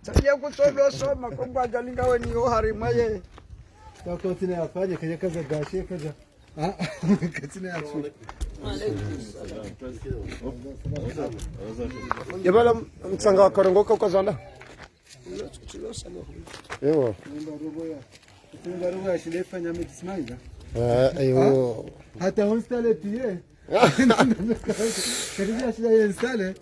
Sasa kutodo soma kwa jalinga we ni harima ye. Kwa kontine afanye kwenye kaza gashi kaza. Kontine afu. Yabala mtsanga wakarongoka ukazana. Ewa. Tunga roho ashilefanya mtismaiza. Ayo. Hata installe pie. Kadi ashile installe.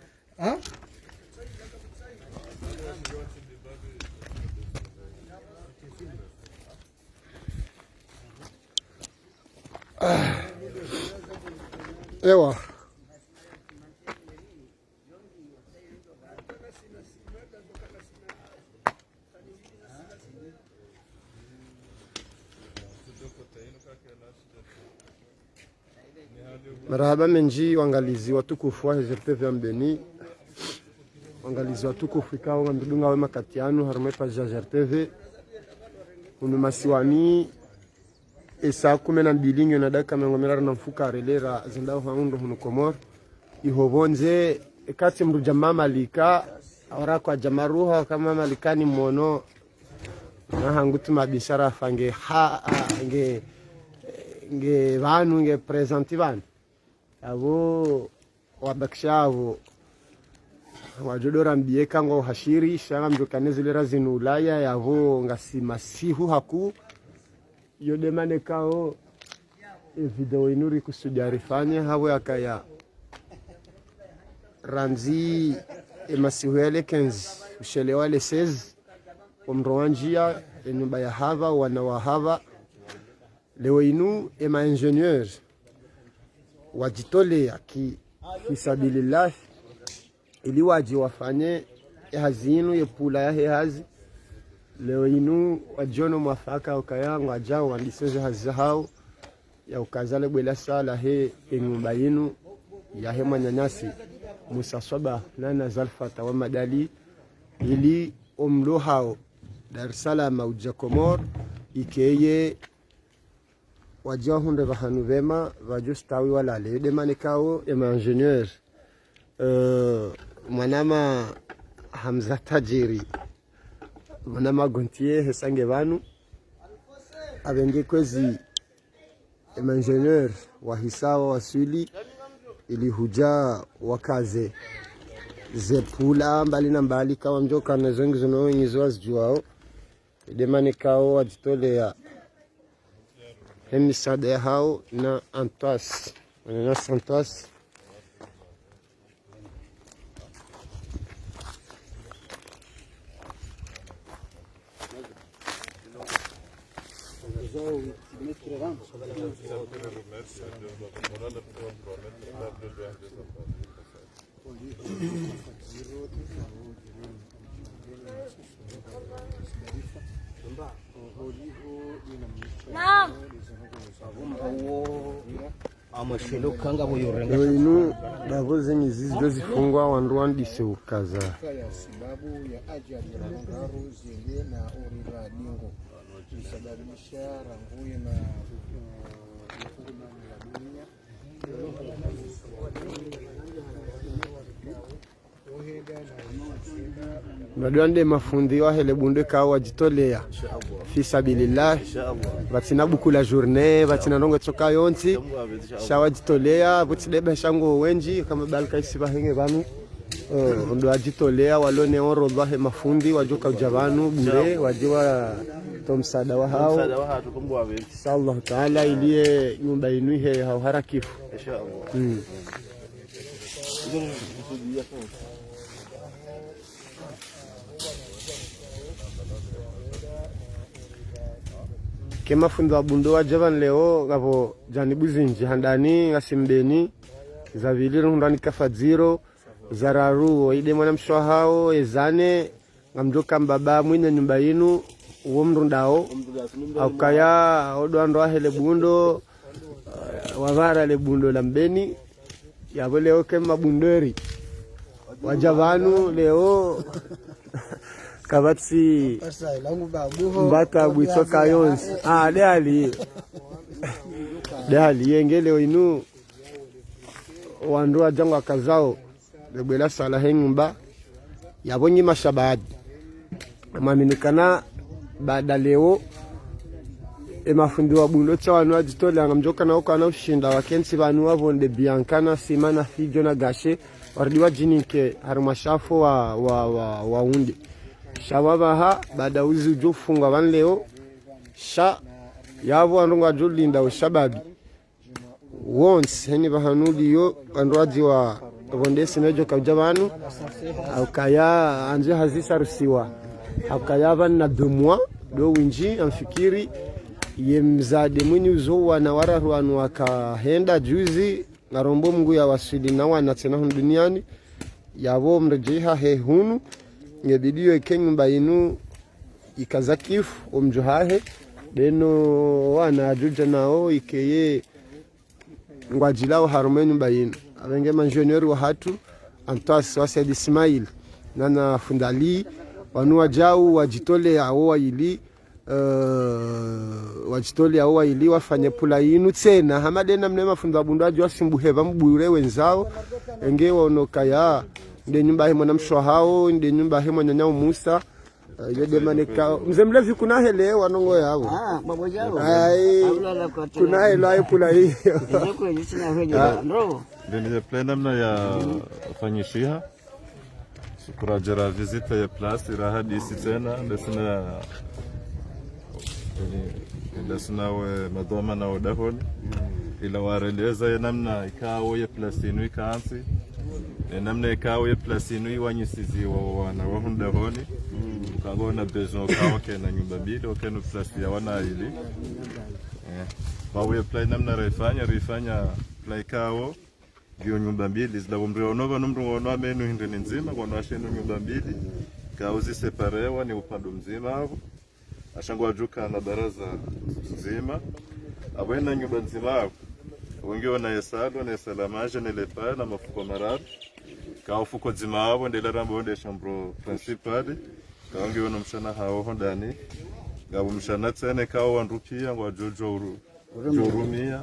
Ewa. Marahaba menji wangalizi watukufu wa RTV Mbeni. Wangalizi watukufu ikao ngambidunga wema katianu harume pa RTV. Unumasiwani Esa 12 na dakika 40 na mfuka relera zindao haundo hunu Komor ihovonze kati mrujama malika awara kwa jamaruha kama malikani mono na hangutu mabishara fange nge vanu nge presenti vanu avo wabakshavo wajodora mbie kango hashiri shanga mjokanezi lera zinu Ulaya yavo ngasi masihu haku yodemane kao video inuri kusujarifanya hawe akaya ranzi emasihuele 15 ushelewa le 16 omroanjia enyumba ya hava wana wa hava leo inu ema ingenieur wajitolea kisabilillah ili waji wafanye hazinu yepula ya hehazi leo inu wajono mwafaka ukayangu ajao wandiseze hazahau ya ukazale bwela sala he nyumba yinu ya he manyanyasi musaswaba nana zalfata wa madali ili omlo hao Dar es Salaam uja Komor ikeye wajao hunde vahanu vema vajustawi walale demane kao ema ingenieur mwanama Hamza Tajiri mwanama Gontier hesange vanu abenge kwezi ema ingenieur wa hisawa wasuli ili huja wakaze zepula mbali na mbali kawa mjoka na zongi zono nyizo zijuao demane kao wajitolea hemisada ya hao na Antoas na Santos amashelo kanga boyorenga inu davuze nyizi zifungwa wanduandise ukaza sababu ya ajali ya mangaru zile na orira dingo isababisha ranguye na huduma ya dunia Madwande mafundi wa hele bunde kao wajitolea fi sabilillah vatina buku la journée vatina ndongo tsoka yonti shawajitolea butidebe shango wenji kama balka isiba henge vanu ndo wajitolea walone oro he mafundi wajoka ujavanu bure wajiwa tomsada wa hao inshallah taala ilie nyumba yenu he harakifu inshallah kema fundo abundo wa javan leo gavo janibu zinji handani ngasimbeni za viliru ndani kafadziro zararu ide mwana mshwa hao ezane ngamjoka mbaba mwine nyumba yinu uwo mrundao aukaya odo ando hele bundo wavara le bundo la mbeni yabo leo kema bunderi wajavanu leo kabatsi mbata bwitsoka yonsi dehali yengele inu wandu ajangwa kazao lebela sala hengumba yabonyi mashabadi maminikana baada leo mafundi wa bundo cha wanu ajitole angamjoka na uko anaushinda wakensi banu wavonde biankana simana fijo na gashe wardiwa jininke harumashafo wa undi shababaha baada uzi ujofunga wan leo sha yavo andunga jolinda ushababi once heni bahanudi yo andwaji wa vondesi mejo kaujabanu au kaya anje hazisarusiwa au kaya na 2 mois do winji amfikiri yemzade mwini uzowa na wararuanu wakahenda juzi ngarombo mngu ya waswidi na wana tena hunu duniani yavo mrejeha hunu ngebidiyo ikenyumba inu ikazakifu omjohahe beno wana ajuja nao ikeye ngwajilao harume nyumba inu abenge manjoniori wa hatu Antoas Wasedi Ismail nana fundali wanua jau wajitole ya owa ili wajitole ya owa ili wafanye pula inu tena hamadena mnema funda bundaji wasimbuheva mbure wenzao enge waonoka ya nde nyumba hemo na mshwa hao nde nyumba hemo nyanyao Musa yede maneka mzee mlevi kuna hele wanongo yao babo jao kuna hele ayo pula hiyo ndio jisina hoja ndo ndio plan mna ya fanyishiha shukura jara visita ya place raha disi tena ndasina we madoma na odahoni ila wareleza ya namna ikawo ya place inu ikansi namna ikawo ya place inu iwanyisizi wana wahundahoni kangona bezo kawo kena nyumba bili okenu place ya wana ili bawe play namna rifanya play kawo vyo nyumba mbili zila umrionova numruonwa menu hindini nzima kwa nwashenu nyumba mbili kauzi separewa ni upando mzima hapo ashangwa juka na baraza nzima abwena nyumba nzima hapo wengi wanayesalo na salamaje nelepa na mafuko marabu kao fuko nzima hapo ndela rambo nde chambro principale kao wengi wanomshana hao ndani gabo mshana tsene kao wanrupia ngwa jojo jorumia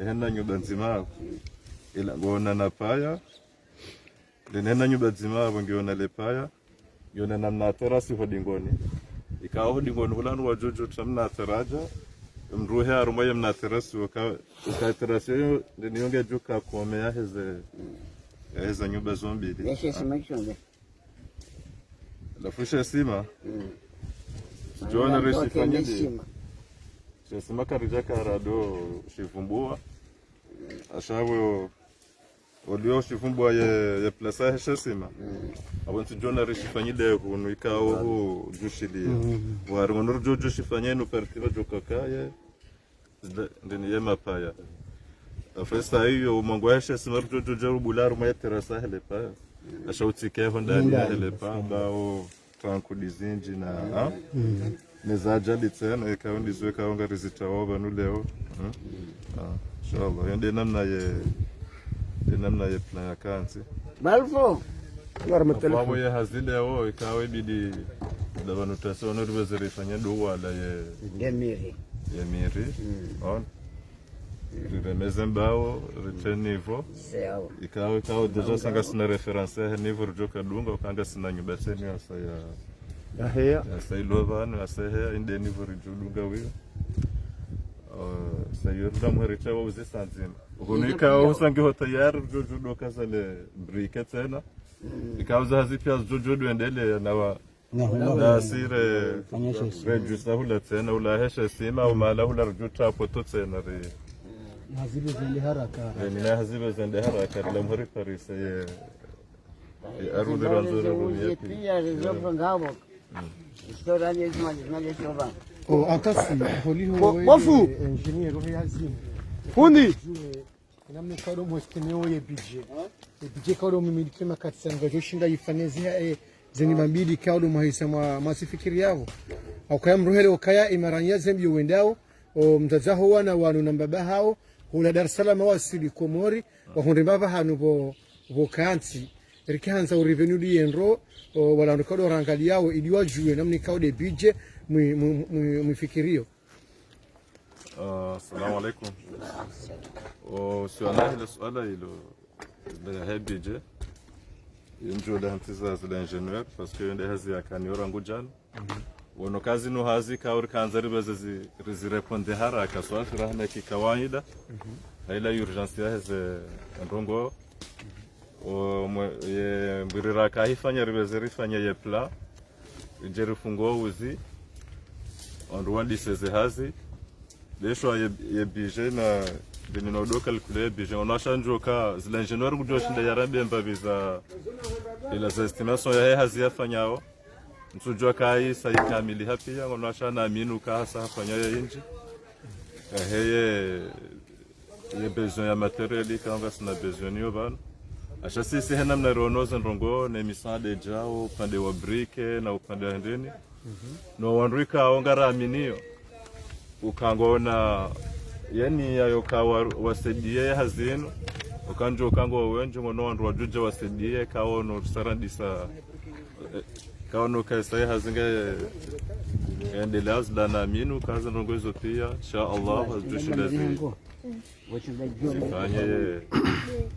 ehena nyumba nzima hapo ila ngona na paya lenena nyumba nzima wangiona lepaya yona namna terasi hodingoni ikawa hodingoni hulanu wa jojo tamna teraja mruhe arumaye mna terasi uka terasi yo nionge juka kuomea heze nyumba zombi yeshe simakishonge la fusha sima jona reshi fanyidi sima karijaka rado shifumbua ashawo olio shifumbua ye plasa heshima abonti jona reshi fanyide hunu ikawo hu jushili waru jojo shifanye no pertiva jokakaye ndini yema paya afesa hiyo mangwasha sima jojo jarubularu ma terasa helepa ashauti ke honda ni helepa bao franco dizinji na nezaja litena ikawo ndizwe kaonga rizitaoba nuleo inshallah yende namna ye plan ya kanzi balfo Wabo ya hazile yao ikawe bidi dabanutasona rubezere fanya duwala ye miri on remezembao return niveau ikawe deja sanga sina reference ya niveau joka dunga ukanga sina nyumba tena ya heya sailovano asehe inde niveau judunga wiyo sayurda mherita wa uzisanzima ukonika usangi hotayar jojo kazale briquet tena ikauza hazipia jojo duendele na sire rejusa hula tena ulahesha sima umala hula rujuta poto tena re hazibe zende haraka na hazibe zende haraka la mhari paris ye arudi ranzura ruye pia rezopo ngabo historia ni shoba atasi holiho wafu engineer roho hazini fundi namne kado mwesteneo ye budget kado mimiliki makatsanga joshinga yifanezi zeni mambidi kado mahisa masifikiri yao akaya mrohele okaya imaranya zembi wendao mtazaho wana wanu nambaba hao hula Dar es Salaam wasili Komori wa honde baba hanu bo kanti rikanza revenue di enro wala ndikado rangali yao iliwa juwe namne kado budget mwifikirio. Assalamu alaikum. Suala hilo la hebije ndio da hantiza zile engineer parce que ndio hazi yakaniora ngujana wono kazi no hazi kaur kanzari bazazi rizireponde haraka swali rahna ki kawaida haila urgence ya haze ndongo o mbirira kahifanya ribezerifanya ye pla njerifungo uzi ondwandi seze hazi desho ye bije na binino do calculer bije on a changé ka zile engineer gujoshinda yarambe mbabiza ila za estimation ya hazi yafanyao msujua kai sai kamili hapia on a shana aminu ka hasa hafanya ya inji heye ye besoin ya matériel kanga sina besoin yo bana acha sisi hena mna ronoza ndongo na misade jao upande wa brike na upande wa ndeni no wanrika ongara aminio ukangona yani yayo kawa wasedie hazino ukanjo kango wenje ngono wandu wajuje wasedie kaono sarandisa kaono kaisa hazinga endelaz dana aminu kaza ndongozo pia insha Allah hazujishidazi fanye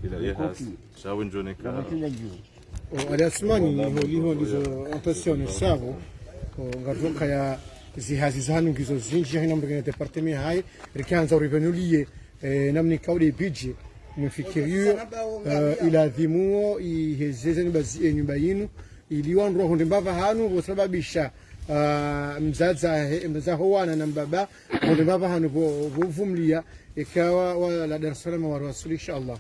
ila yehas shawinjonika aliasmani holiho ndizo impressione savo ngaruka ya zihazi zanu ngizo zinji hina mrugene departement hai rikanza urivenulie namni kaudi bidje mfikirio ila dhimuo ihezezeni bazi nyumba yinu iliwandu honde mbava hanu bosababisha mzaza wana na mbaba honde mbava hanu bovumlia ikawa wala Dar es Salaam wa Rasul inshallah.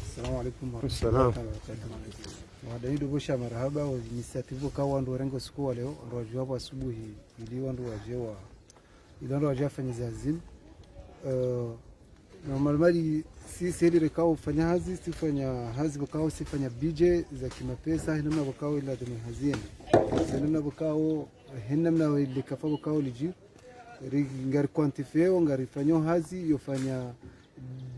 Assalamu alaykum wa rahmatullahi wa barakatuh. Wadaido bosha marhaba wa initiative kawa ndo rengo siku leo ndo wajibu asubuhi ili ndo wajewa ili ndo wajafanya zazim normalmali si seli rekao fanya hazi sifanya hazi bakao sifanya bije za kimapesa hinamna bakao ila demi hazini hinamna bakao hinamna ile kafa bakao liji ngari quantifier ngari fanyo hazi yofanya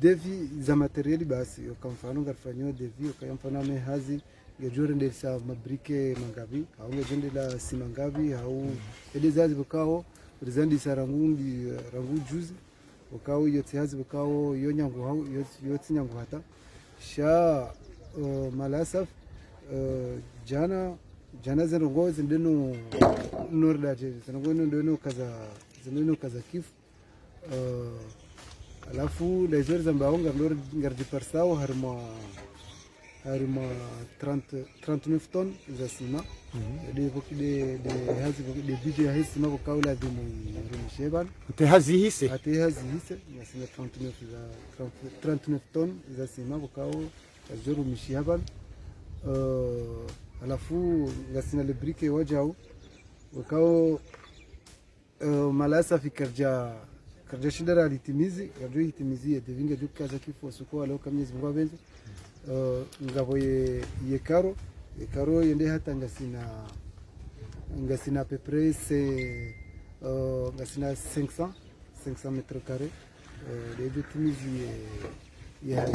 devi za materiali basi yokamfano ngari fanyo devi yokamfano me hazi yajore ndesa mabrike mangabi au ngejende la simangabi au elizazi bakao rizandi sarangundi rangu juzi bakao yote hazi bakao yonyangu hau yote nyangu hata sha malasaf jana zanongo zindeno nordaje zanongo ndeno kaza kifu alafu les heures ambao ngardi persao harma 39 tonnes za sima de hazi de budget ya sima kwa kaula de rumsheban hazi hise nasina 39 tonnes za sima kwa kao zuru mishihaban alafu nasina le brique wajao kwa kao malasa fikarja shindara litimizi ya devinga duka za kifo suko leo kamyezi Mungu abenze ngabo ye karo yende hata ngasina à peu près c'est ngasina 500 mètres carrés de litimizi ya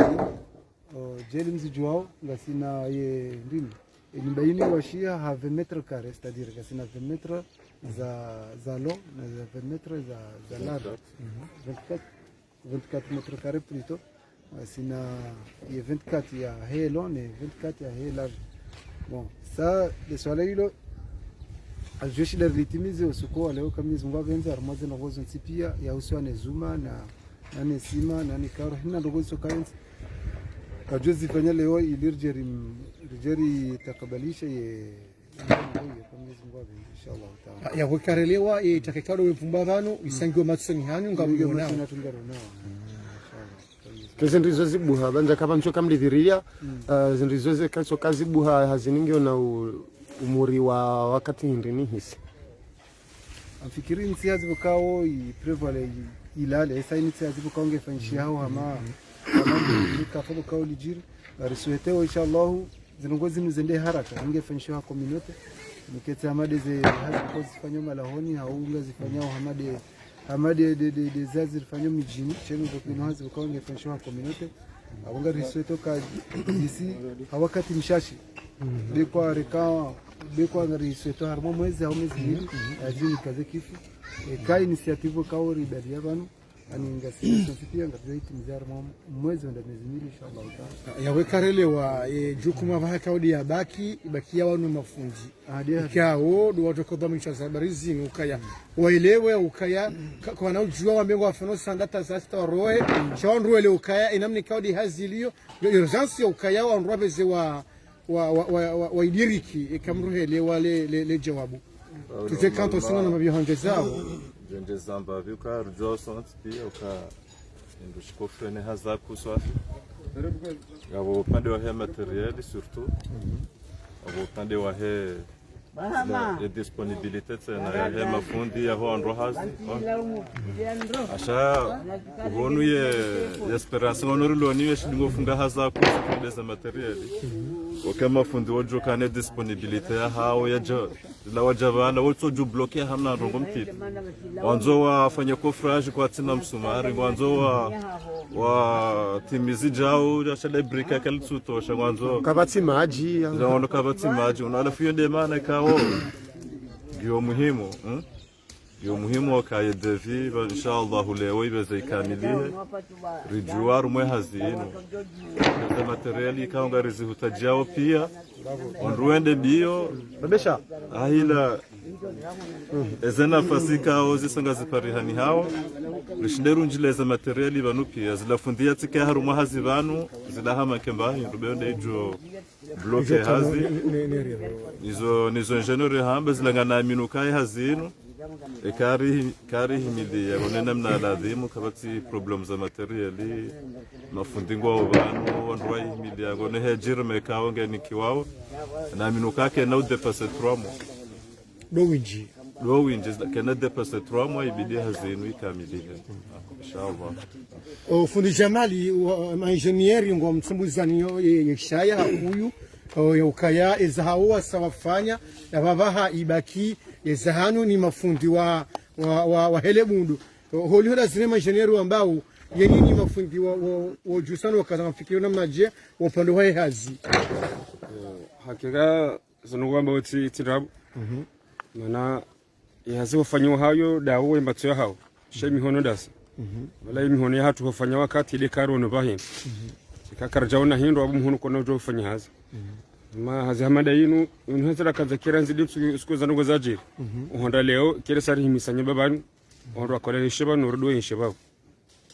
jeli mzijuao ngasina ye ndini nyumba yini washia ha 20 mètres carrés c'est-à-dire ngasina 20 mètres za long na 20 mètres za large 24 mètres carrés plutôt sina ye 24 ya he long et 24 ya he large bon ça le soleil lo aljeshi la litimize usuko leo kama Mungu abenza armaze na gozo nsipia ya uswa ne zuma na nane sima nane karo hina ngozo kaenzi kajozi fanya leo ilijeri takabalisha ye inshallah taala ya kukarelewa itakekalo wepumbathano isangiwa matsoni hanyu ngabona zindizo zibuha banja kabancho kamlithiria zindizo zekacho kazibuha haziningio na umuri wa wakati ndini hisi afikiri nsiazi bukao iprevale ilale esa nsiazi bukao ngefanyishia hao hama kafa bukao lijiri risueteo inshallah zinongozi nuzende haraka ngefanyishia community nikete hamade ze hazi kwa zifanyo malahoni haunga zifanyao hamade de zazi zifanyo mijini chenu bukino hazi bukao ngefanyishia community haunga risueteo ka disi hawakati mshashi dekwa reka bekwa ngari risueteo harmo mwezi au mwezi hili azini kaze kifu ka initiative ka ori badia banu ani ngasifikia ngati mzara mwezi wa miezi miwili inshallah taala yawekarelewa jukuma vahakaudi ya baki ya wanu mafunzi ikao do watokoba mwisha zabarizi ukaya waelewe ukaya kwa na ujua wa mengo afano sandata sasta roe shawanru ile ukaya inamni kaudi hazilio urgence ukaya wa nrabeze wa idiriki kamruhele wale le jawabu tuje kanto sana na mabihanje zao Jende zamba viuka rujua santi pia uka ndushiko frene hazaku swafi gabo upande wa he materiali surtout gabo upande wa he ya disponibilité tena ya mafundi ya ho andro hazi asha ubonu ye esperance ngono ni yeshingo funga hazaku za materiali wakama fundi wojo kane disponibilité ya hao ya jo la wajabana woto ju bloquer hamna rongo mtiti wanzo wafanya coffrage kwa tina msumari wanzo wa timizi jao ya shale brika kaltsuto shangwanzo kabati maji zaondo kabati maji unala fiyo de maana kao gyo muhimu wakaye devi inshallah leo ibeze ikamilihe rijuar mwe hazino za materiali kaunga rizihutajao pia onruende bio babesha ahila ezena fasika ozi sanga ziparihani hao rishinderu njile za materiali banu pia zilafundia tike harumwa hazi banu zilahama kemba ndubende ijo bloke hazi nizo engineer hamba zilangana minukai hazino kari himidi ya gonena mna ladhimu kabati problem za materiali mafundingo wa banu wanrwa himidi ya gone hejir mekao ngeni kiwao na minukake na udepase 3 mois do winji kana depase 3 mois ibidi hazinu ikamilihe inshallah fundi Jamali ma engineer ngo msumbuzani yeshaya huyu ukaya ezahawa sawafanya na babaha ibaki ezahanu ni mafundi wa Helemundu holi hoda zile engineer ambao yenini mafundi wa jusano wakazamfikiria namna je upande wa hazi hakika zonogamba uti tirabu mana yazi wafanywa hayo dawo mbatyo hao shemi hono dasa wala imihono ya hatu wafanya wakati ile karo no bahin sikakarjaona hindo abu muhono kono jo fanya hazi ma hazi hamada yinu unhazira kaza kiranzi dipsu siku zanogo zaje uhonda leo kile sari himisanya babanu ondo akole sheba nurdo insheba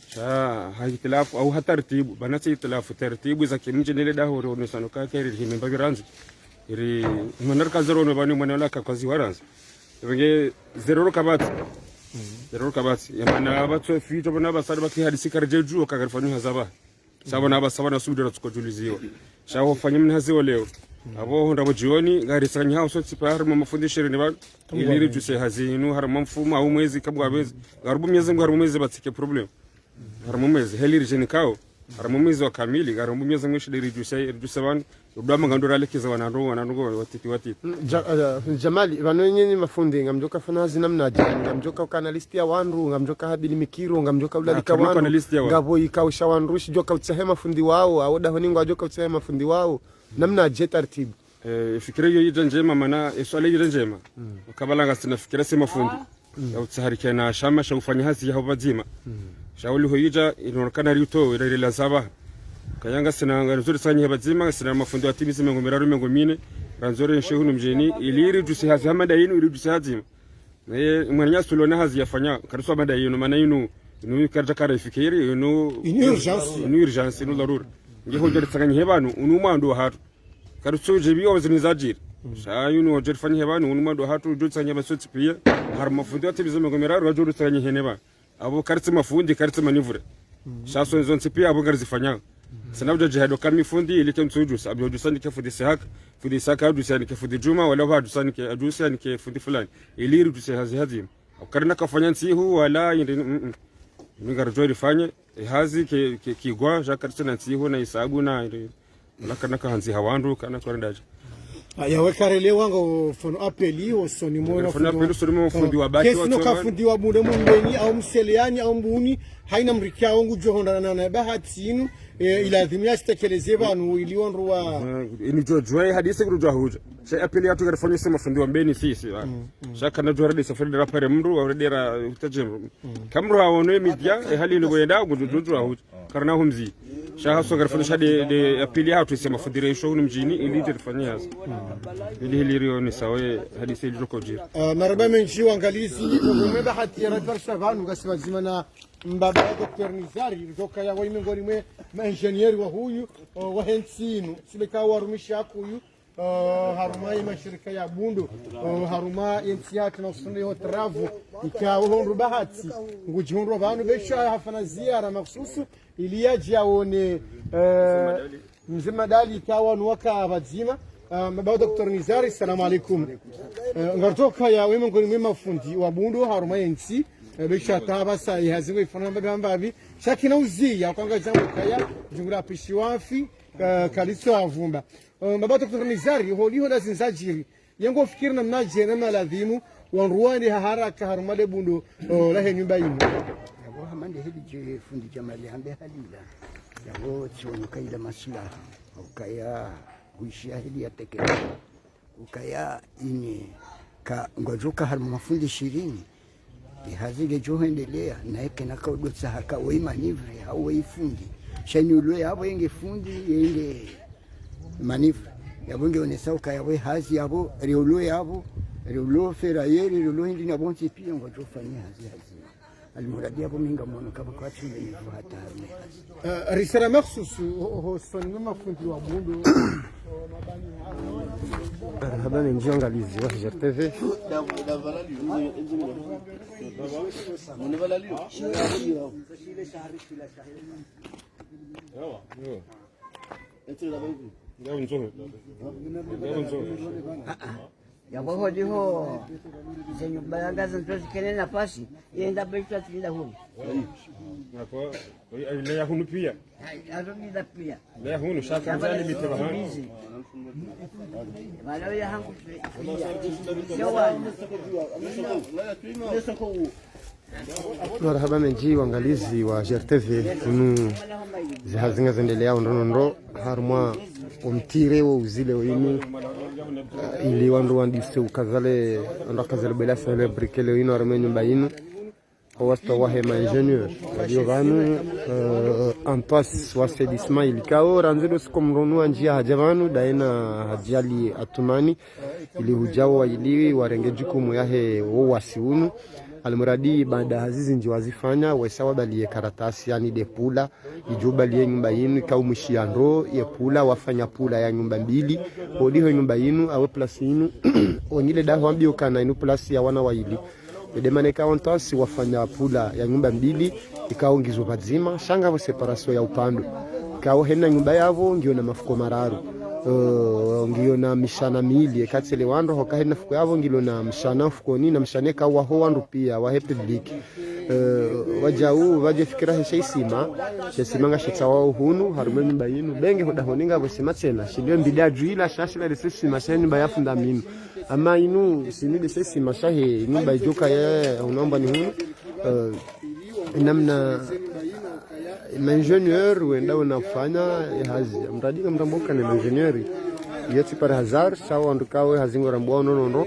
sha haitilafu au hatartibu banati itilafu tartibu za kimje nile dahoro no sanoka keri himemba giranzi iri manar kazaro no bani mwana laka kwazi waranzi wenge zero kabati yamana abatso fito bana basari baki hadisi karjeju okagarfanyu hazaba sabana subira tukojuliziwa shaho fanyimna haziwa leo abo honda bojioni gari sanya hauso tsipar mu mafundishire ne ba iliri juse hazinu har mamfuma au mwezi kabwa bezi garbu mwezi batike problem har mwezi heliri jenikao har mwezi wa kamili garbu mwezi mwishi diri juse ban udama ngandora lekiza wanango watiti Jamali vanonyeni mafundi ngamjoka fanazi namna jani ngamjoka kanalisti ya wanru ngamjoka habili mikiro ngamjoka ulalika wanru ngabo ikausha wanrushi joka utsahema fundi wao awoda honingo ajoka utsahema fundi wao namna je taratibu fikira hiyo njema maana swali hiyo njema ukabalanga sina fikira sema fundi au tsaharika na shama shaufanya hazi ya bazima shauli hoija inaonekana rito ile la saba kayanga sina nzuri sanya bazima sina mafundi wa timu zimengo miraru mengo mine ranzore shehunu mjeni iliri jusi hazi hamada yinu ili jusi hazima na mwanya sulona hazi yafanya kariso hamada yinu maana yinu karja kara fikiri yinu urgence inu larura nge hojeri tsakanya hebanu unuma ndo hatu kariso jebi wazini zajiri sha yinu hojeri fanya hebanu unuma ndo hatu jo tsanya basoti pia har mafundi wa timu zimengo miraru wajuru tsanya heneba abo kartsi mafundi kartsi manivure sha so nzon pia abo garzifanya sanabda jihado kami fundi ilike msuju sababu jusani ke fundi saka jusani ke fundi juma wala ba jusani ke fundi fulani iliru juse hazi ukarina kafanya nsihu wala ningar jori fanye hazi ke kigwa jakartana nsihu na isabu na wala kana hanzi hawandu kana kwarendaje yawekarele wanga fono apeli osoni mona fono apeli soni mo fundi wa baki wa ka fundi wa bude mumbeni au mseliani au mbuni haina mrikia wangu johondana na bahatinu ilazimia sitekeleze banu ilionrwa ni jojwe hadisi kurujwa huja sha apeli atu garifanya sema fundi wa mbeni sisi shaka na jora safari dira pare mru wa dira utajim kamru hawono media hali ni goyenda gudujwa huja karna humzi sha haso garifanya sha de apeli atu sema fundi show mjini ili tufanyia hasa ili hili ni sawa hadisi ilijoko jira maraba menji wangalizi ngomeba hati ya barsha vanu ngasema zimana mbaba ya Dr. Nizari kutoka ya wao miongoni mwa maengineer wa huyu wa hensinu sileka warumisha huyu haruma mashirika ya bundu haruma yentiaka na usuni ho travu ikawa honro bahati ngujihonro vanu besha hafana ziara mahsusu iliyaji aone mzima dali ikawa nwaka abazima mbaba Dr. Nizari assalamu alaikum ngartoka ya wao miongoni mwa mafundi wa bundu haruma yensi besha tabasa yazingo ifana mbambavi shakina uzia ukanga jambo kaya jungura pishi wafi kaliso avumba mbaba Dr. Nizari holiho na zinzajiri yengo fikiri na mnaje na maladhimu wanruani haraka harumale bundo la nyumba yinu yabo hamande hedi je fundi jamali hambe halila yabo chono kaida maslaha ukaya kuishia hedi ya tekela ukaya ini ka ngojoka haruma mafundi 20 hazige johendelea naeke nakaudotsa haka wei manivre au wei fundi shanyulwe yabo yenge fundi yenge manivre yabo ngeonesa ukaya we hazi yabo riolwe yabo riolwe ferayeri riolwe hindi na bonti pia ngojofanya hazi almuradi yabo minga mwana kama kwa chumbe nifu hata hazi risala maksusu hosoni mafundi wa bundu مرحبا من جونغاليزي وحجر تيفي yabo hodiho zenyu bayangaza ntosikene nafasi yenda becha tinda huko kwa ile ya hunu pia azomida pia ile hunu shaka nzali biteba hanu wala ya hangu yawa مرحبا من جي وانغاليزي وجرتفي كنو زهازنga zendelea ndonondo harmwa omtire wo uzile wini ili wandu wandise ukazale ndakazale bela celebrikele wino armenyo bayinu wasta wahe ma ingenieur ndio vanu en passe wase dismail kao ranzido sikomronu anjia hajavanu daina hajali atumani ili hujawa ili warenge jukumu yahe wo wasiunu almuradi baada hazizi nji wazifanya wesawa baliye karatasi yani depula ijuba liye nyumba yinu ikaumishia ndo yepula wafanya pula ya nyumba mbili odiho nyumba yinu awe plasi yinu onyile daho ambio kana inu plasi ya wana waili edemane kaontasi wafanya pula ya nyumba mbili ikaongizwa bazima shanga wa separasyon ya upando kao hena nyumba yavo ngio na mafuko mararu ngio na mishana mili katsele wando hoka na fuko yavo ngilo na mishana fukoni na mshaneka wa ho wandu pia wa public wajau waje fikira heshaisima shesimanga shetsawa hunu harume nyumba yinu benge hodahoninga bosema tsena shilio mbida juila shashila resesi mashani bayafunda minu ama inu sinide sesi mashahe nyumba ijoka ya unaomba ni hunu namna ingenieur wenda unafanya hazi mradi mtamboka na ingenieur yeti par hasard sawa ndukawe hazingo rambwa nono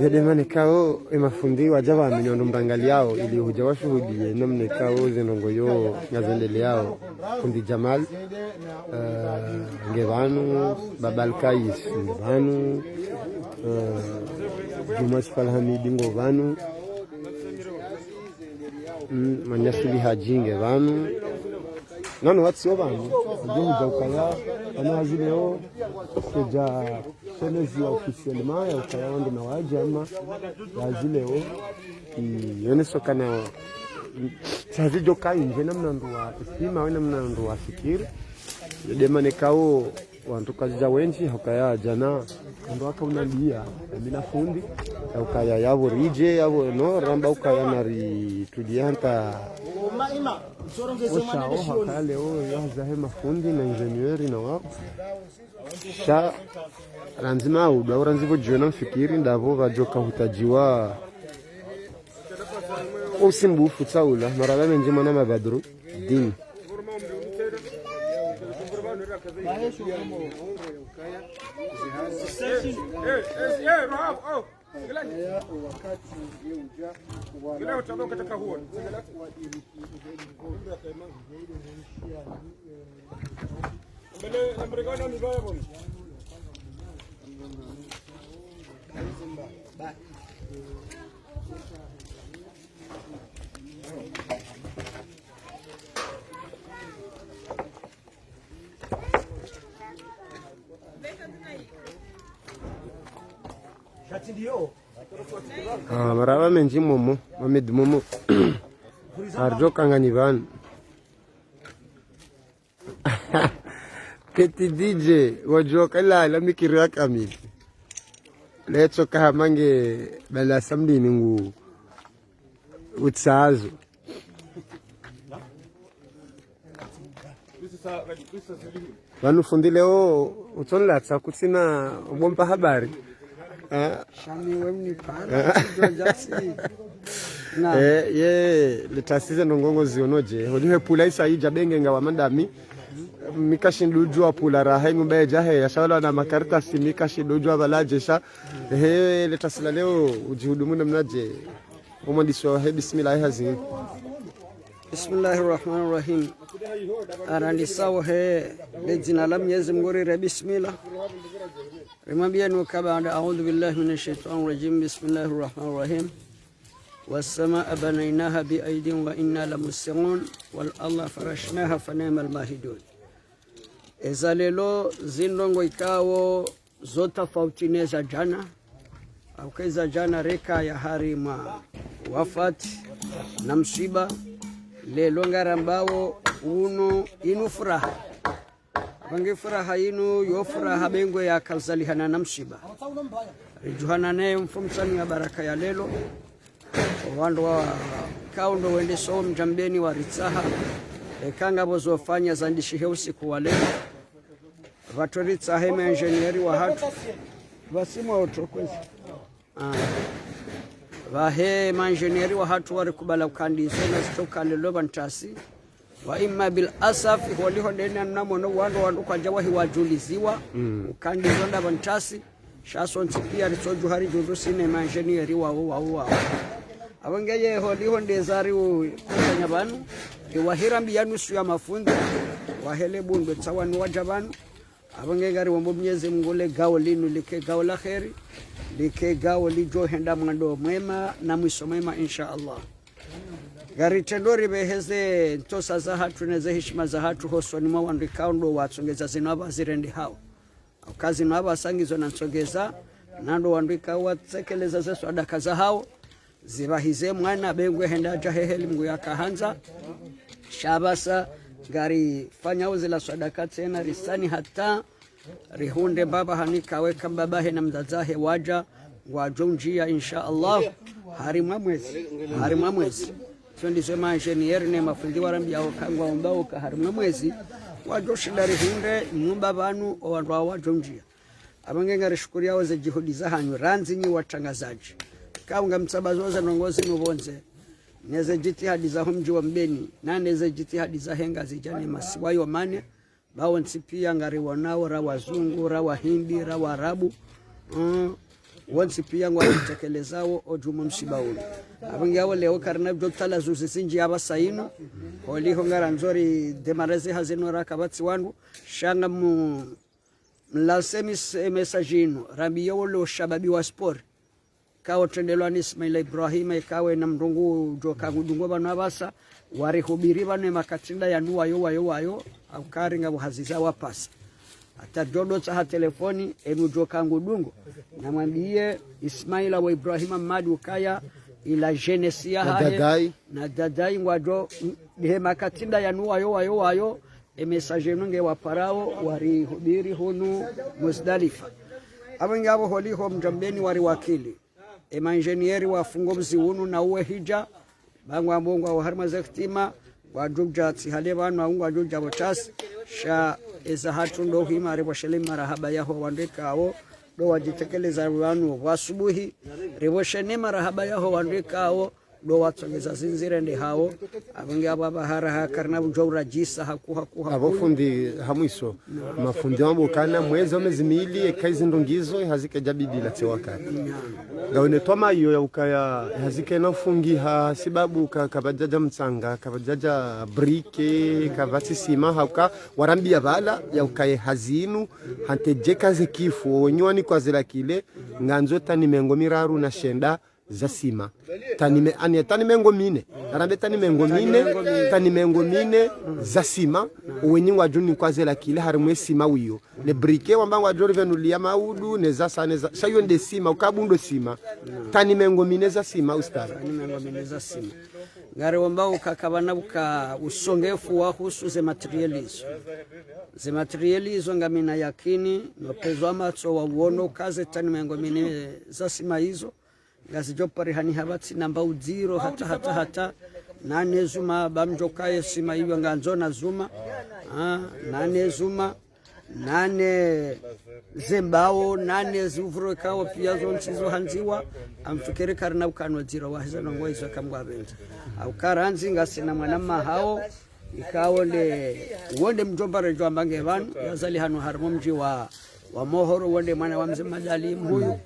yademane kao emafundi wajaba minyondo mrangali yao ili hujawa shuhudie namne kao zenongo yo ngazendele yao kundi Jamal ngevanu babal kais ngevanu Jumas Falhamidi ngovanu manyasuli hajinge vanu nano watsio vanu ndio ukaya ana hazileo kuja selezi officiellement ya ukaya ndo na waje ama hazileo yoneso kana sazijo kai nje namna ndo wa estima wena namna ndo wa fikiri demane kao wantu kaja wenji ukaya jana ndo akaunambia mina fundi ukaya yavo rije yavo no ramba ukaya nari tulianta Ushaoha kale yazahe mafundi na injenieri na wao sha ranzima udaura nzivo jiona mfikiri ndavo vajoka hutajiwa usimbufu tsaula marala menji mwana mabadru dini maraba menji momo mamed momo arjo kangani van Keti DJ wajoka la mikiria kamili lecho kahamange bala samdi ningu utsazo vanu fundile utonla tsa kutsina ubompa habari shami wemni pana jojasi na ye letasize nongongo zionoje hodihe pula isa ija benge ngawa mandami mikashindujwa pula raha ngumbe jahe yashala na makarta si mikashindujwa balajesha letasila leo ujihudumu namnaje umondisho bismillah hazin Bismillahirrahmanirrahim. Ananisawa lejina la Mwenyezi Mungu re bismillah. Rimwambia nukaba a'udhu billahi minash shaitanir rajim. Bismillahirrahmanirrahim. Was-samaa banaynaha bi aydin wa inna lamuslimun wal arda farashnaha fa ni'mal mahidun. Ezalelo zindongo ikao zotafauti za jana au kaiza jana reka ya harima wafati na msiba lelo ngarambao uno inu furaha wange furaha inu yo furaha bengwe ya kalzalihana na msiba rijuhana naye mfumsani ya baraka ya lelo wando wa kaundo wende so mjambeni wa ritsaha ekanga bozofanya zandishi usiku wa leo vatoritsa hema engineeri wa hatu basimo otokwezi vahe manjenieri wa hatu wari kubala ukandizo na zitoka lelo bantasi wa imma bil asaf waliho ndena namono wandu kwa jawahi wajuliziwa ukandizo nda bantasi shaso ntipia risoju hari jurusi ne manjenieri wa abangeye holiho ndezari ukanya banu iwahirambi yanusu ya mafundi wahele bundu tsawani wajabanu abange gari wambo Mwenyezi Mungu le gao linu like gao la kheri like gao lijo henda mwando mwema na mwisho mwema insha Allah. Gari tendori beheze ntosa za hatu neze heshima za hatu hoswani mwandu kaundo watsongeza zinaba zirendi hao kazi naba sangizo na nsogeza nando wandika watsekeleza zesu adaka za hao zibahize mwana bengwe henda jaheheli Mungu yakahanza shabasa gari fanya uzi la sadaka tena risani hata rihunde baba hanika weka babahe na mzazahe waja wajonjia insha Allah harimwa mwezi tundi sema engineer ne mafundi warambi yao kangwa ombao ka harimwa mwezi wajoshinda rihunde nyumba banu wandu wajonjia abangenga rishukuri yao za juhudi za hanyu ranzi nyi watangazaji kaunga msabazoza nongozi mubonze neze jitihadi za mji wa Mbeni na neze jitihadi za henga zijane masiwayo mane bao nsipia ngari wanao ra wazungu ra wahindi ra warabu wansipia ngwa kutekelezao ojumu msibaulu abangyawo leo karna dotala zuzisinji abasaino holiho ngara nzori demareze hazino rakabatsi wandu shanga mlasemis messagino rabiyo lo shababi wa sport kawo tendelwa Ismail Ibrahim ikawe na mrungu joka gudungo bana basa warihubiri bane makatinda ya nuwa yo akari ngabo haziza wapasa atajodo cha telefoni enu joka ngudungo namwambie Ismail wa Ibrahim Madu kaya ila genesia hae na dadai ngwajo he makatinda ya nuwa yo message nunge waparao warihubiri hunu Muzdalifa abangabo holiho mjambeni wari wakili engineeri wa fungo mziunu na uwe hija bangwa mbongo wa harma zaktima wajuja tihale banu aungu wajuja botasi sha eza hatu ndo himare boshele marahaba yaho wandekao do wajitekeleza banu wasubuhi reboshene marahaba yaho wandekao do watsogeza zinzire ndi hao abange ababa hara karna bujora jisa hakuha abofundi hamwiso mafundi wambo kana mwezi omezimili ekaizi ndongizo hazike jabidila tewakati gaone toma iyo ya ukaya hazike na ufungi ha sababu kabajaja mtsanga kabajaja brike kabati sima hauka warambia bala ya ukaya hazinu hantejeka zekifu wenywani kwa zila kile nganzo tani mengo miraru na shenda za sima tani mengo mine arambe tani mengo mine za sima wenyi wajuni kwa zela kile harimwe sima wiyo ne brike wambangu wajori venulia maudu ne za sane za shayo nde sima ukabundo sima tani mengo mine za sima ustara tani mengo mine za sima ngare wambangu kakabana buka usongefu wa husu ze materializo ngamina yakini nopezo amatso wa uono kaze tani mengo mine za sima hizo ngazijopari hani habati namba uziro hata nane zuma bamjokaye sima hiyo nganzona zuma nane zuma nane zembao nane zuvuro kawo pia zonchizo hanziwa amfikiri karna ukanwa ziro wahiza nongwa hizo kamgwabenta au karanzi ngasina mwanama hao ikawo wonde mjomba rejo ambange banu yazali hanu harmo mji wa Mohoro wonde mwana wa mzee Madali huyu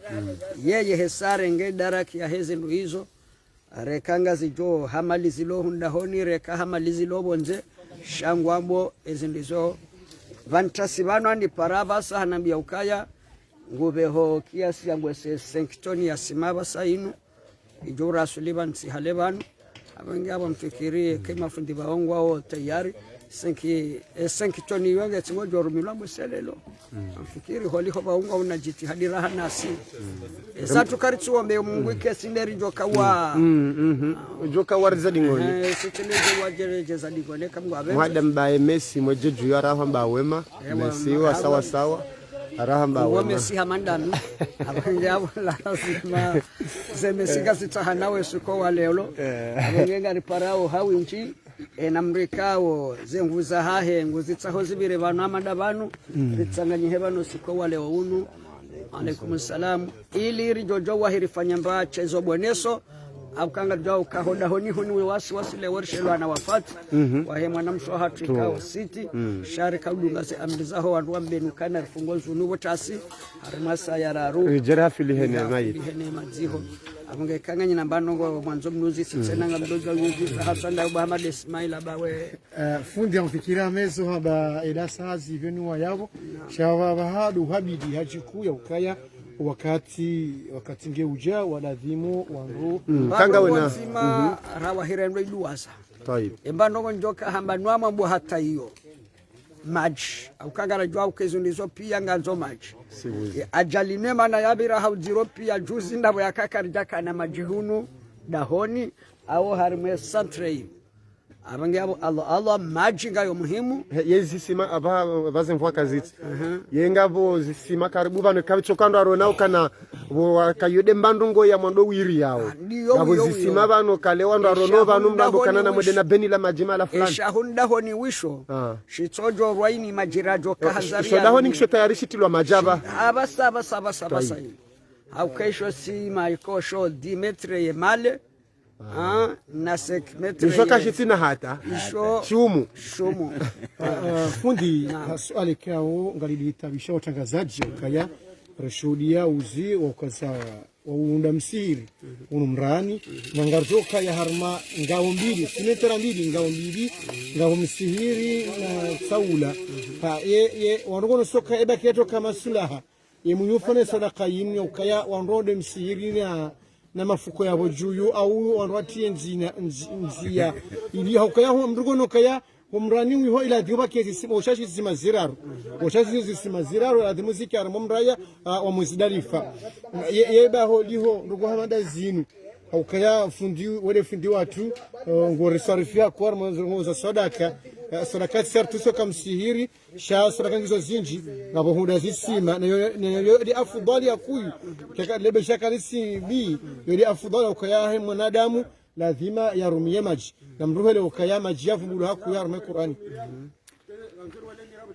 yeye hesare nge daraki ya hezi ndo hizo rekanga zijo hamali zilo hundahoni reka hamali zilo bonze shangwambo ezi ndizo vantasi bano andi paraba sana mbia ukaya ngubeho kiasi ya ngwese senktoni ya simaba sainu ijo rasuliban si halebanu abangi abo mfikirie kema fundi baongwa o tayari senktoni yonge timo jorumilwa muselelo mfikiri holi hoba unga unajiti hadiraha nasi satu karitsuwa mbe mungu ikesinderi joka warza dingoni siteleje wajereje za dingoni kamgwabe mwadam bae Messi mojeju yaraha mba wema Messi wa sawa sawa arahamba wa Messi hamandami abanje abo lazima Messi kasitahanawe suko wa lelo abangenga riparao hawinchi enamrikao zenguza hahe nguzitsaho zibire banu amadabanu ritsanganyihe banu siko wale unu alaikum salam ili rijojo wahirifanya mbache zobweneso akanga jao kahoda honi wasile warshelo na wafati wahe mwanamsho hatu kao city shari kaudunga se amrizaho wandu wambenu kana fungozu nubo tasi harimasa yararu jera filihene mayi maziho akunge kanganya nambano mwanzo mnuzi sitsenanga mdogo yuzi hasanda Muhammad Ismail bawe fundi amfikira mezo haba edasazi venua yabo shava bahadu habidi hachikuya ukaya wakati ngeuja waladhimu wangu kanga wena rawa hirendo iduasa tayib embano njoka hambanwa mambo hata hiyo maji ukangara jwa ukezundizo pia nganzo maji ajaline mana yabira haujiro pia juzi ndabo yakakarjaka na majihunu dahoni au harme santrei abange abo Allah maji ngayo muhimu yezi sima abaze mvua kaziti yengavo zisima karibu bano kabitsokando arona ukana wakayode mbandungo ya mwando wiri yao abo zisima bano kalewa ndo arono bano mdambo kanana modena benila majimala fulani shahunda honi wisho shitojo rwaini majirajo kahazari so dahoni kisho tayari shitilwa majaba abasa au kesho si maikosho Dimetre Yemale na sekmetre ishoka shitina hata shumu fundi swali kao ngalilitabisha watangazaji ukaya rashudia uzi wakaza waunda msiri unumrani ngarzoka ya harma ngao mbili simetera mbili ngao msihiri na saula ye wandono soka eba keto kama sulaha ye munyufane sadaka yimyo ukaya wandode msihiri na mafuko ya bojuyu au wanwatie nzia ili ukaya mrugono kaya umrani wiho ila diba kesi oshashi zima ziraro adimuziki aramumraya wa muzidalifa yeba ho liho ndugo hamada zinu ukaya fundi watu ngore sarifia kwa mwanzo za sadaka sertu soka msihiri sha sadaka ngizo zinji ngabo huda zisima na yodi afudhali ya kuyu kaka lebe shakalisi bi yodi afudhali ukaya mwanadamu lazima yarumie maji na mruhele ukaya maji yavumbulu haku yarume Qur'ani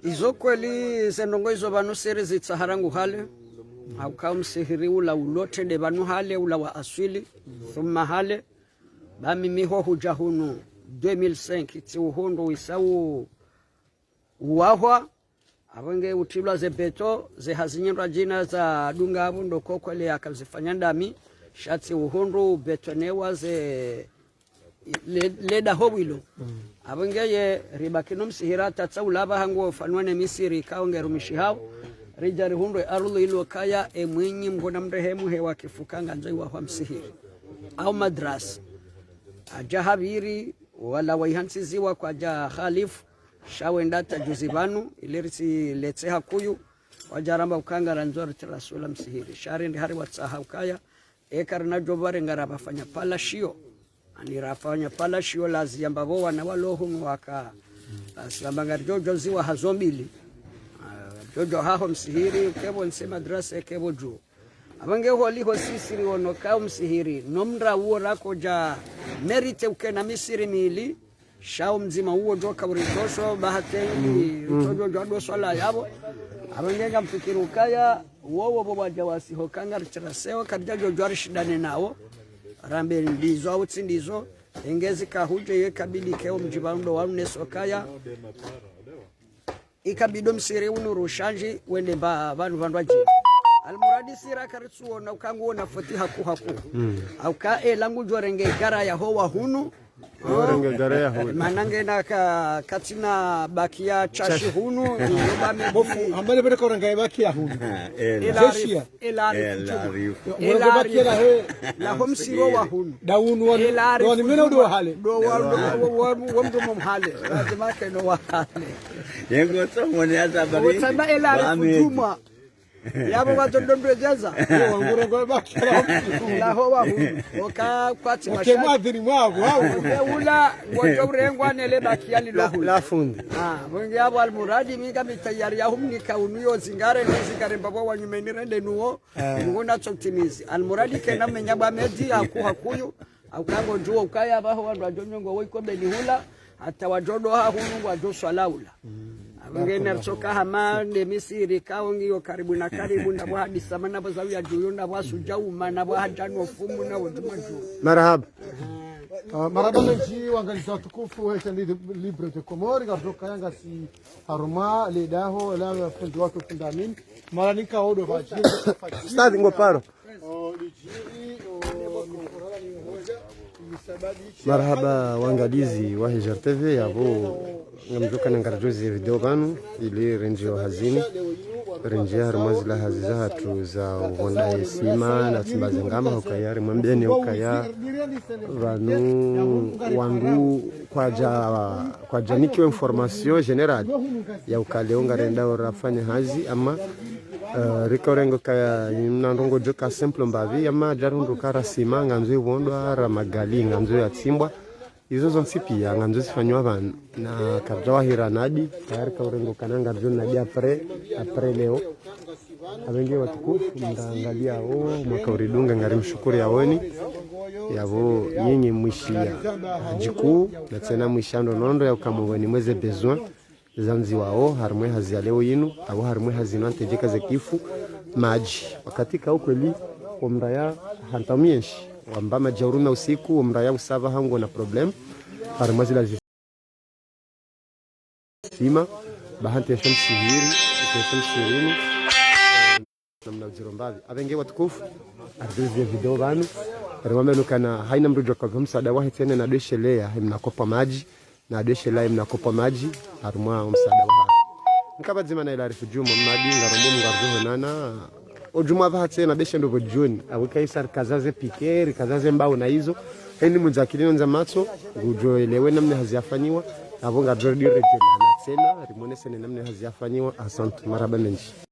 izo kweli zendongo izo banu siri zitsaharangu hale hauka msihiri ula ulote de banu hale ula wa aswili thumma hale bami miho huja hunu 2005 iti uhondo wisau uwahwa abenge utilwa ze beto ze hazinyendwa jina za dunga abu ndoko kwele akazifanya ndami shati uhondo beto newa ze leda howilo abenge ye ribakino msihira tatsa ulaba hango fanwane misiri kaonge rumishi hao rijari hundo arulu ilo kaya emwinyi mgona mrehemu hewa kifukanga nzoi wa msihiri au madras aja habiri wala waihansiziwa kwa ja khalifu shawenda tajuzibanu ilirisi letseha kuyu wajaramba ukanga ranzori rasula msihiri shari ndi hari watsaha ukaya ekarna jobare ngaraba fanya palashio anirafanya palashio laziyamba bowa na walohunu waka aslamba jojo ziwa hazombili jojo haho msihiri ukebo nse madrasa kebo juu abange holiho sisiri wonoka msihiri nomra uo rako ja merite ukena misiri mili shao mzima uo joka uritosho bahatengi jojo jado swala yabo abange mfikiru kaya wowo boba jawasi hokanga ritraseo kadja jojo arishidane nao rambe ndizo au tsindizo engezi kahuje yekabili keo mjibando wa unesokaya ikabido msiri unurushanji wende bantu bandwaji almuradi sira karitsuo na ukanguona fatiha kuhaku au ka langu jorenge gara ya howa hunu renge gara ya howa manange na katina bakia chashi hunu yobame bofu ambale bere koranga bakia hunu elari bakia la homsiro wa hunu daunu wani mena do hale do wa mdo mhale lazima keno wa hale yengo tomoni asa bari wotamba elari kutuma yabo watondo jaza ngoro go bakia la howa hunu oka kwati mashaka kemadhiri mwago hao ula wotorengwa nele bakia lilo la fundi bonge yabo almuradi mika mitayari ya humni kaunuyo zingare nizikare mbabo wanyumeni rende nuo ngona tsoptimizi almuradi kena menyaba medi hakuyu aukango juo ukaya baho wandu ajonyongo woikombe ni hula hata wajodo ha hunu wajoswa laula ngene tsoka hama ne misiri kaongiyo karibu na karibu na hadi samana bazawi ya juyo na wasujau mana hajano fumu na wajumaju marhaba marhaba nji wangaliza tukufu wa libre de Comore gadoka yanga si haruma le daho la fundi watu fundamin malanika odo vajini stadi ngoparo marhaba wangalizi wa Hijar TV yabo ngamjoka ngarjozi video banu ili renjio hazini renjia harmazila haziza hatu za ugonda yesima na timbaze ngama ukayari mwambeni ukaya vanu wangu kwa janikiwa information general ya ukaleonga renda orafanya hazi ama rikorengo kaya nandongo joka simple mbavi ama jarundo karasima nganzo iwondwa ramagali nganzo yatimbwa izo zonsi pia nganzo zifanywa vanhu na karjawa hiranadi tayari kaurengo kananga nadi apre leo abenge watukufu mtaangalia mwaka uridunga ngari mshukuri yaoni yavo nyinyi mwishia jikuu na tena mwishando nondo ya ukamongoni mweze besoin zanzi wao harmwe hazia leo yinu au harmwe hazino antejeka zekifu maji wakati ka ukweli omraya hantamieshi wamba majauruna usiku omraya usava hango na problem harmwe zila sima bahante shamsihiri namna uzirombavi abenge watukufu arduzi video banu remambe lukana haina mrujo kwa msaada wahi tena na deshelea mnakopa maji na deshelea mnakopa maji harumwa msaada wahi nkabadzima na ilarifu jumo mnadinga romo ngarduho nana ojuma bahatse na deshe ndo joni awikaisar kazaze pikeri kazaze mbao na hizo hendi muzakilino nza matso gujo elewe namne haziafanywa avonga jordi rejela na tena rimone sene namne haziafanywa asante marhaba menji